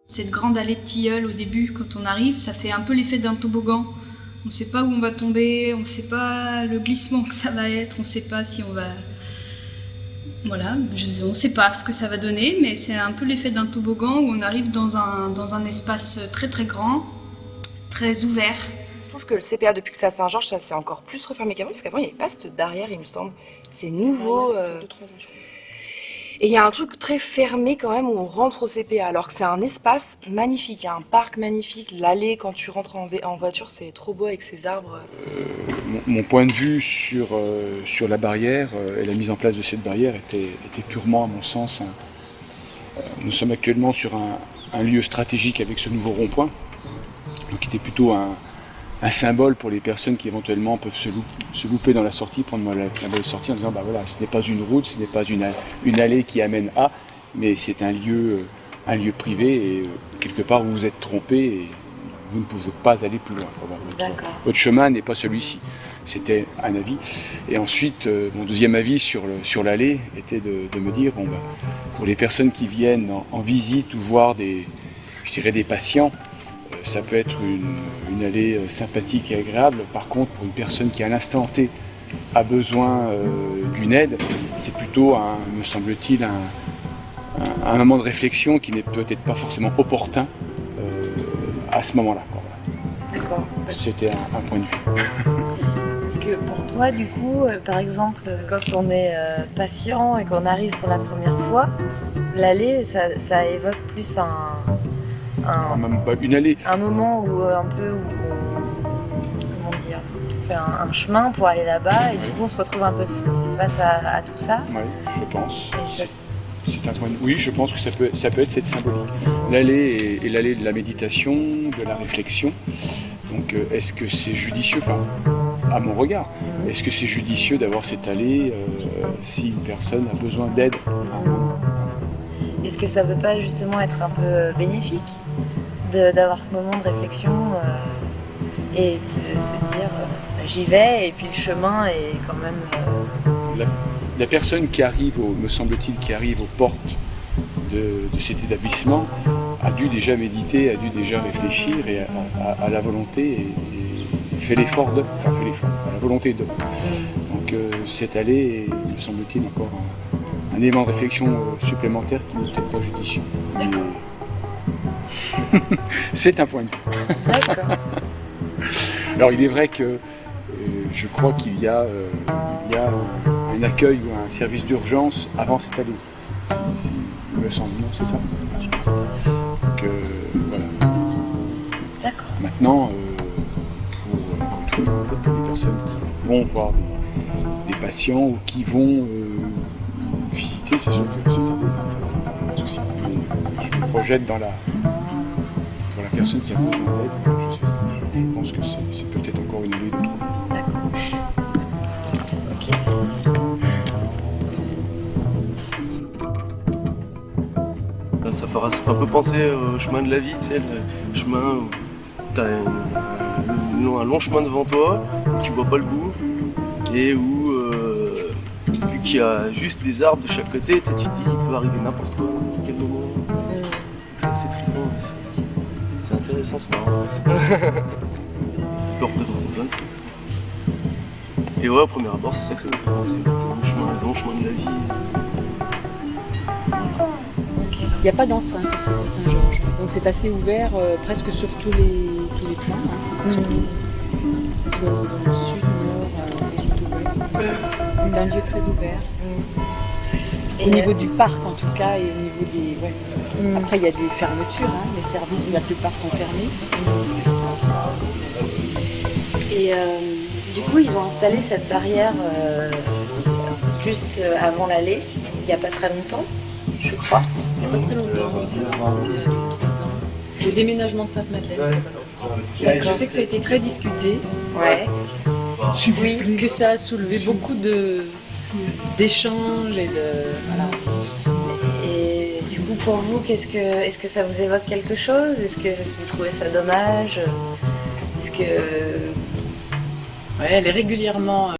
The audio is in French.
Cette grande allée de tilleuls au début, quand on arrive, ça fait un peu l'effet d'un toboggan. On ne sait pas où on va tomber, on ne sait pas le glissement que ça va être, on ne sait pas si on va... Voilà, on ne sait pas ce que ça va donner, mais c'est un peu l'effet d'un toboggan où on arrive dans un espace très très grand, très ouvert. Je trouve que le CPA, depuis que c'est à Saint-Georges, ça s'est encore plus refermé qu'avant, parce qu'avant, il n'y avait pas cette barrière, il me semble. C'est nouveau. Et il y a un truc très fermé quand même où on rentre au CPA, alors que c'est un espace magnifique, il y a un parc magnifique. L'allée, quand tu rentres en voiture, c'est trop beau avec ces arbres. Mon point de vue sur la barrière et la mise en place de cette barrière était purement, à mon sens, nous sommes actuellement sur un lieu stratégique avec ce nouveau rond-point, donc qui était plutôt un symbole pour les personnes qui éventuellement peuvent se louper dans la sortie, prendre la mauvaise sortie en disant bah voilà, ce n'est pas une route, ce n'est pas une allée qui amène à, mais c'est un lieu privé et quelque part vous vous êtes trompé et vous ne pouvez pas aller plus loin. Votre chemin n'est pas celui-ci. C'était un avis. Et ensuite, mon deuxième avis sur l'allée était de me dire, bon, bah, pour les personnes qui viennent en visite ou voir des patients, ça peut être une allée sympathique et agréable. Par contre, pour une personne qui à l'instant T a besoin d'une aide, c'est plutôt, me semble-t-il, un moment de réflexion qui n'est peut-être pas forcément opportun à ce moment-là. D'accord. C'était un point de vue. Est-ce que pour toi, du coup, par exemple, quand on est patient et qu'on arrive pour la première fois, l'allée, ça évoque plus une allée. Un moment où comment dire, on fait un chemin pour aller là-bas et du coup on se retrouve un peu face à tout ça. Oui, je pense. C'est un point de... Oui, je pense que ça peut être cette symbolique. L'allée est l'allée de la méditation, de la réflexion. Donc est-ce que c'est judicieux, enfin à mon regard, est-ce que c'est judicieux d'avoir cette allée si une personne a besoin d'aide? Est-ce que ça ne peut pas justement être un peu bénéfique d'avoir ce moment de réflexion et de se dire j'y vais et puis le chemin est quand même... La personne qui arrive, me semble-t-il, qui arrive aux portes de cet établissement a dû déjà méditer, a dû déjà réfléchir et à la volonté et fait l'effort de, enfin fait l'effort, à la volonté de. Donc cette allée est, me semble-t-il, encore un élément de réflexion supplémentaire qui n'est peut-être pas judicieux. C'est un point de vue. D'accord. Alors il est vrai que je crois qu'il y a un accueil ou un service d'urgence avant cette allée. Il me semble, non, c'est ça. Donc voilà. D'accord. Maintenant, pour les personnes qui vont voir des patients ou qui vont visiter, c'est sûr que ça va pas de souci. Je me projette pour la personne qui a besoin d'aide. Je pense que c'est peut-être encore une allée de trouver. D'accord. Ok. Ça fait un peu penser au chemin de la vie, tu sais, le chemin où tu as un long chemin devant toi, où tu vois pas le bout, et où, vu qu'il y a juste des arbres de chaque côté, tu te dis il peut arriver n'importe quoi, à quel moment. C'est assez trippant, c'est intéressant, c'est marrant. Ça peut représenter plein de trucs. Et ouais, au premier abord, c'est ça que ça me fait penser, le long chemin de la vie. Il n'y a pas d'enceinte au Saint-Georges, donc c'est assez ouvert presque sur tous les plans. Sur le sud, nord, est, ouest. C'est un lieu très ouvert. Au niveau du parc en tout cas et au niveau des... Ouais. Après il y a des fermetures, les services la plupart sont fermés. Et du coup ils ont installé cette barrière juste avant l'allée, il n'y a pas très longtemps, je crois. Il n'y a pas très longtemps, c'est il y a 3 ans. Au déménagement de Sainte-Madeleine. Je sais que ça a été très discuté. Ouais. Oui, que ça a soulevé beaucoup d'échanges et de... Voilà. Et du coup pour vous, est-ce que ça vous évoque quelque chose? Est-ce que vous trouvez ça dommage? Est-ce que... Ouais, elle est régulièrement